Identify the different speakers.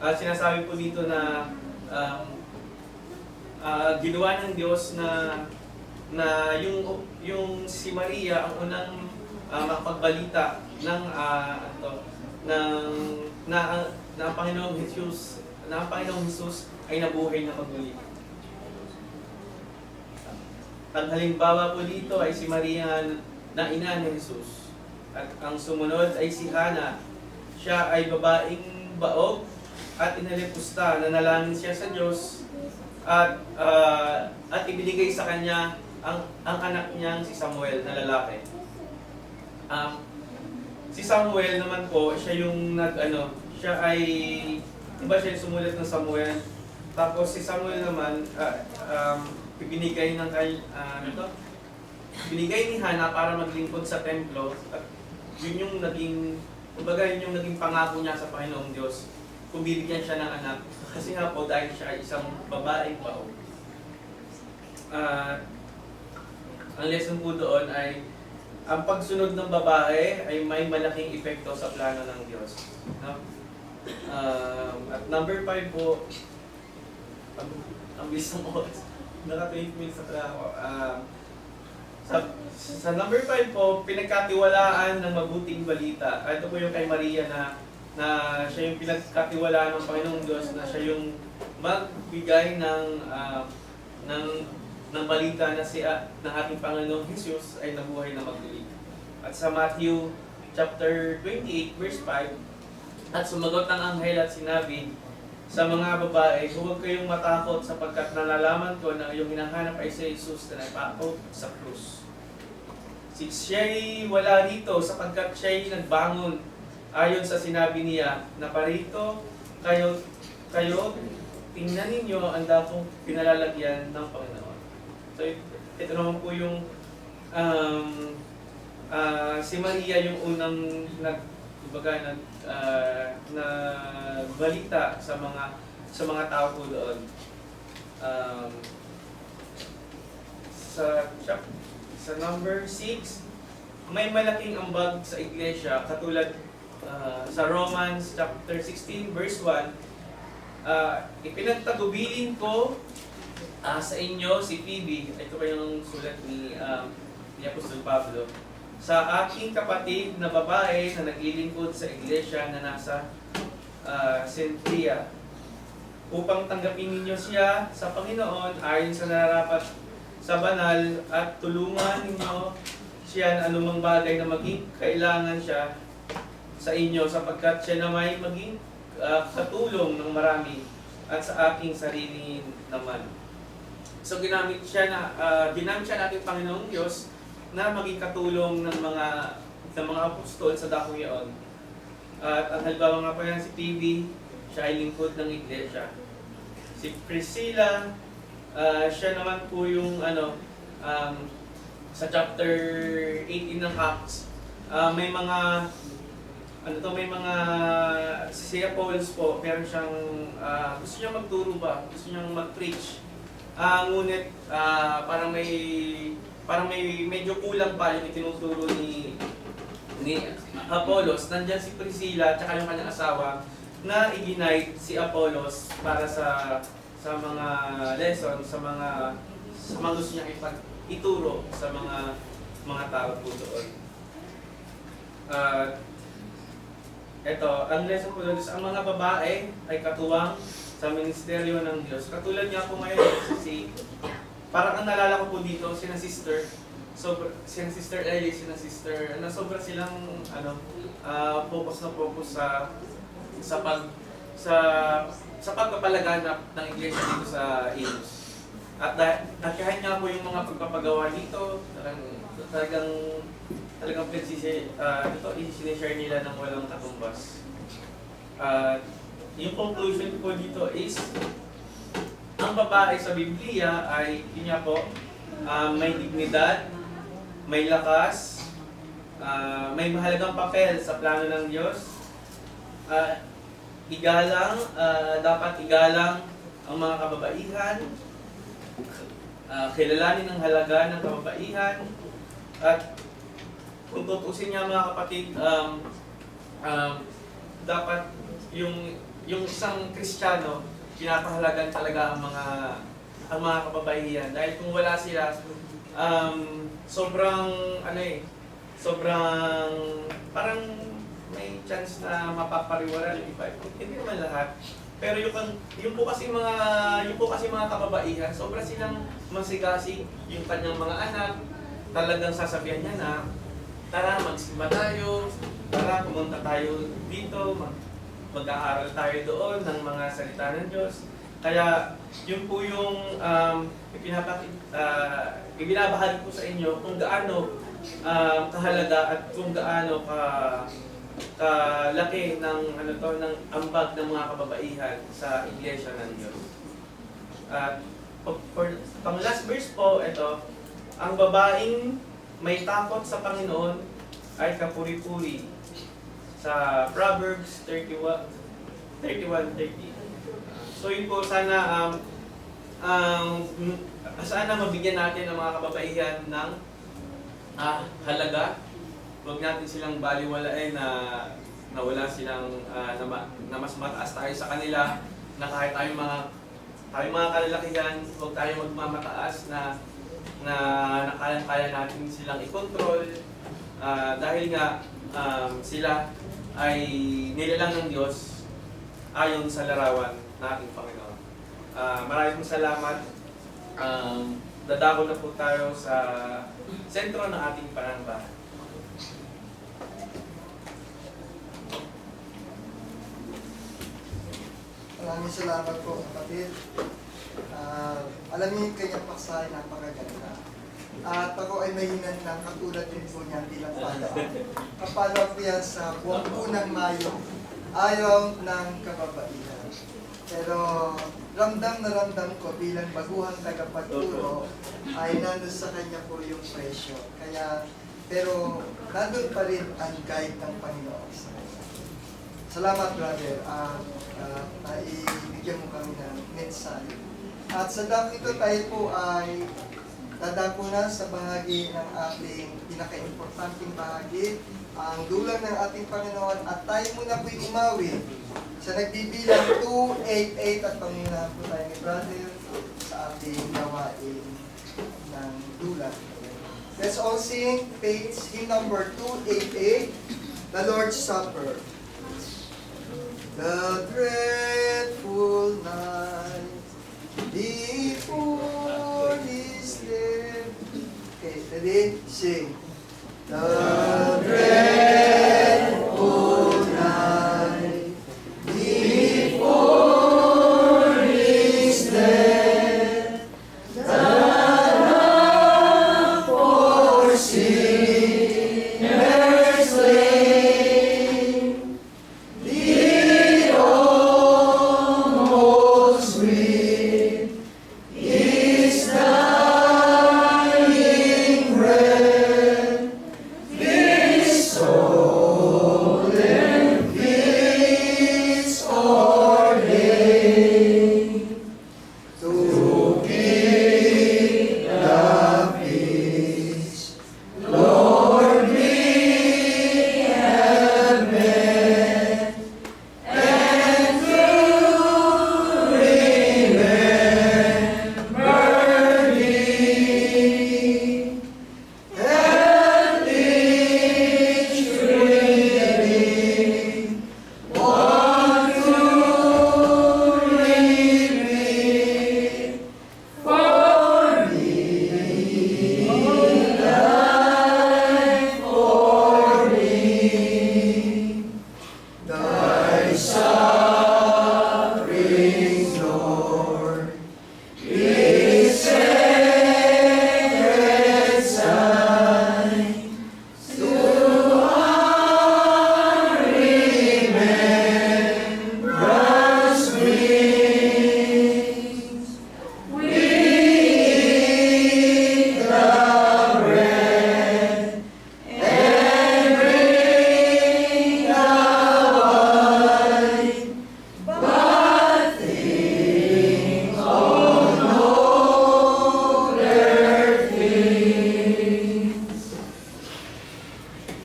Speaker 1: At sinasabi po dito na ginawa ng Diyos na yung si Maria ang unang makapagbalita ng ang Panginoong Jesus ay nabuhay na magmuli. Ang halimbawa po dito ay si Maria na ina ni Jesus. At ang sumunod ay si Hana. Siya ay babaeng baog at inalipusta. Nanalangin siya sa Diyos at ibinigay sa kanya ang anak niyang si Samuel na lalaki. Si Samuel naman po, siya yung siya ay, diba siya yung sumulat ng Samuel? Tapos si Samuel naman, ibinigay binigay ni Hana para maglingkod sa templo at yun yung naging pangako niya sa Panginoong Diyos kung bibigyan siya ng anak. Kasi nga po dahil siya ay isang babaeng baog. Ang lesson po doon ay ang pagsunod ng babae ay may malaking epekto sa plano ng Diyos. No? At number 5 po, ang bilis ng oras. Naka 20 minutes na pala ako. Sa number 5 po, pinagkatiwalaan ng mabuting balita. Ito po yung kay Maria na siya yung pinagkatiwalaan ng Panginoong Diyos, na siya yung magbigay ng balita na ng ating Panginoong Jesus ay nabuhay na magmuli. At sa Matthew chapter 28 verse 5, at sumagot ang anghel at sinabi sa mga babae, huwag kayong matakot sapagkat nalalaman ko na yung hinahanap ay si Jesus na napako sa krus. Siya'y wala dito sapagkat siya'y nagbangon ayon sa sinabi niya na parito kayo tingnan ninyo ang dakong pinalalagyan ng Panginoon. So ito naman po yung si Maria yung unang balita sa mga tao po doon. Sa number 6, may malaking ambag sa iglesia katulad sa Romans chapter 16 verse 1. Ipinagtagubilin ko sa inyo si Phoebe. Ito pa yung sulat ni Apostol Pablo. Sa aking kapatid na babae na naglilingkod sa iglesia na nasa Cenchrea, upang tanggapin ninyo siya sa Panginoon ayon sa nararapat sa banal at tulungan ninyo siya na anumang bagay na maging kailangan siya sa inyo sapagkat siya na may maging katulong ng marami at sa aking sarili naman. So ginamit siya nating Panginoong Diyos na maging katulong ng mga apostol sa dakong iyon. At ang halimbawa nga pa yan si Phoebe, siya ay lingkod ng iglesia. Si Priscilla, siya naman po yung sa chapter 18 ng Acts, may mga si Apollos po, meron siyang gusto niya magturo ba, gusto niyang mag-preach. Ngunit parang may medyo kulang pa yung itinuturo ni Apollos. Nandyan si Priscilla at saka yung kanyang asawa na i-unite si Apollos para sa mga lesson, sa mga gusto niya ituro sa mga tao po doon. Ito, ang lesson po doon is ang mga babae ay katuwang sa ministeryo ng Diyos. Katulad nga po ngayon, parang ang nalala ko po dito, sina Sister Ellie, sobra silang focus sa pagpapalaganap ng iglesia dito sa Imus. At kahit nga po yung mga pagpapagawa dito, talagang sinishare nila ng walang katumbas. Yung conclusion po dito is, ang babae sa Biblia ay, yun nga po, may dignidad, may lakas, may mahalagang papel sa plano ng Diyos. Dapat igalang ang mga kababaihan, kilalanin ang halaga ng kababaihan, at kung tutusin niya mga kapatid, dapat yung yung isang Kristiyano, pinapahalagan talaga ang mga kababaihan. Dahil kung wala sila, sobrang, sobrang, parang may chance na mapapariwara yung iba. Hindi naman lahat. Pero yung po kasi mga kababaihan, sobra silang masigasi. Yung kanyang mga anak, talagang sasabihan niya na, tara, magsimba tayo, tara, pumunta tayo dito, mag-aaral tayo doon ng mga salita ng Diyos. Kaya, yun po yung ibinabahagi ko sa inyo kung gaano kahalaga at kung gaano kalaki ng ng ambag ng mga kababaihan sa iglesia ng Diyos. At pang last verse po, ito, ang babaeng may takot sa Panginoon ay kapuri-puri. Sa Proverbs 31:30. So yun po, sana mabigyan natin ang mga kababaihan ng halaga. Huwag natin silang baliwalain na wala silang na mas mataas tayo sa kanila, na kahit tayong mga kalalakihan, huwag tayo magmamataas na kaya natin silang i-control, dahil nga sila ay nilalang ng Diyos ayon sa larawan ng ating Panginoon. Maraming salamat. Dadako na po tayo sa sentro ng ating panambahan.
Speaker 2: Maraming salamat po, kapatid. Alam niyo yung kanyang paksa ay napakaganda. At ako ay mahinan ng katulad din po niya bilang follow-up. Kapalap yan sa buwan po ng Mayo, ayaw ng kababaihan. Pero ramdam na ramdam ko bilang baguhang tagapagturo ay nandun sa kanya po yung presyo. Pero nandun pa rin ang guide ng Panginoon. Salamat, brother. Naibigyan mo kami ng mensahe. At sa dako ito, tayo po ay dadako na sa bahagi ng ating pinaka-importanting bahagi, ang dulang ng ating Panginoon, at tayo muna po'y umawi sa nagbibilang 288 at pangunahan po tayo ni brother sa ating gawain ng dulang. Let's all sing page hymn number 288, The Lord's Supper. The dreadful night before His death. Okay, ready? Sing. The dreadful night before His death, the love for sinners slain, did almost with His dying breath, this soul and this ordained to give the peace, Lord, we have met, and through remember Thee, and each reading one to repeat, for me, life for me, Thy Son.